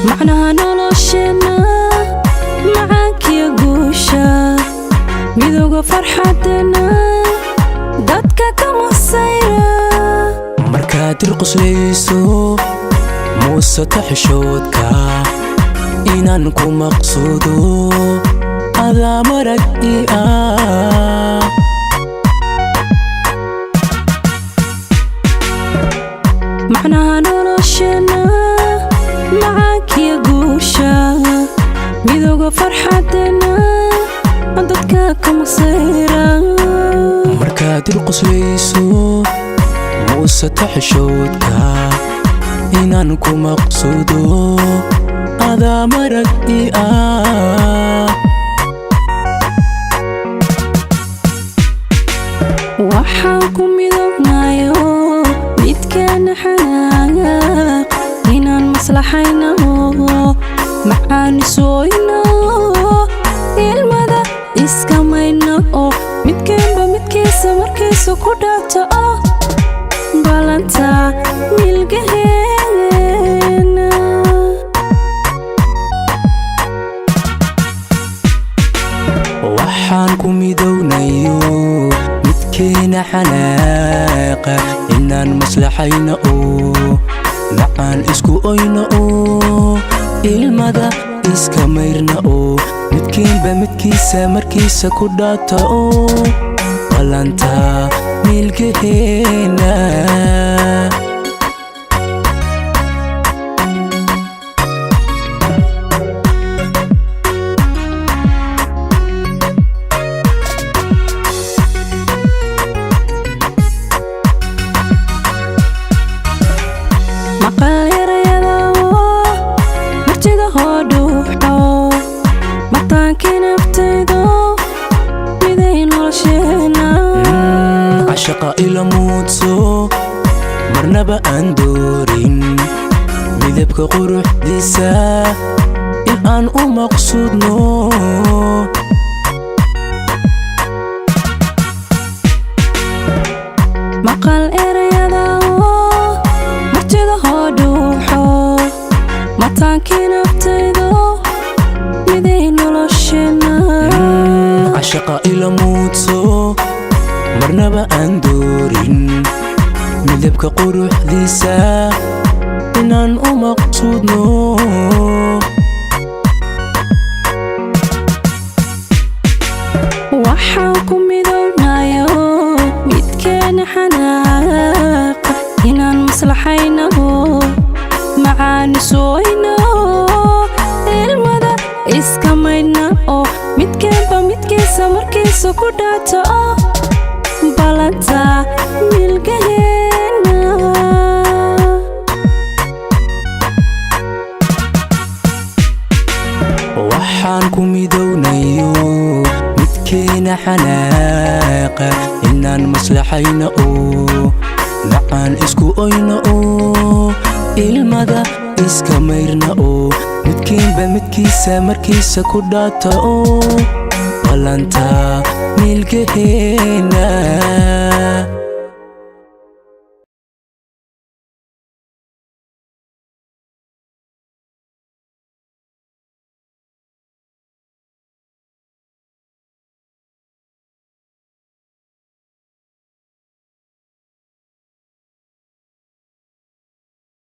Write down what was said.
معناها نولوشنا معاك يا قوشة ميدوغا فرحتنا دادكا كمصيرة markaad irquslayso muuse taxishoodka inaan ku maqsuudo adaa marag ii ah معناها نولوشنا معاك يا قوشة ميدوغا فرحتنا دادكا كمصيرة markaad irquslayso muuse taxishoodka inaan ku maqsuudo adaa marag ii ah waxaan ku midownayo midkeena xanaaq inaan maslaxayno macaan isooyno ilmada iska mayno midkeenba midkiisa markiisa ku dhaato balanta milgaheena waxaan ku midownayo midkeena xanaaqa inaan maslaxayno macaan isku oyno ilmada iska mayrna midkeenba midkiisa markiisa ku dhaato balanta milgaheena عشقا إلى موتسو مرنبا أندورين مذبك قروح ديسا الآن مقصود نو مقال إريادا مرتدا هادوحو متاكين أبتيدو مذين ولوشنا عشقا إلى موتسو marnaba aan doorin midabka quruxdiisa inaan u maqsuudno waxaan ku midownayo midkeena xanaaqa inaan maslaxayno macaan isooyno ilmada iska maydna midkeenba midkiisa markiisa ku dhaato balanta milgaheena waxaan ku midownayo midkeena xanaaqa inaan maslaxayno macaan isku oyno ilmada iska mayrna midkeenba midkiisa markiisa ku dhaato balanta milgaheena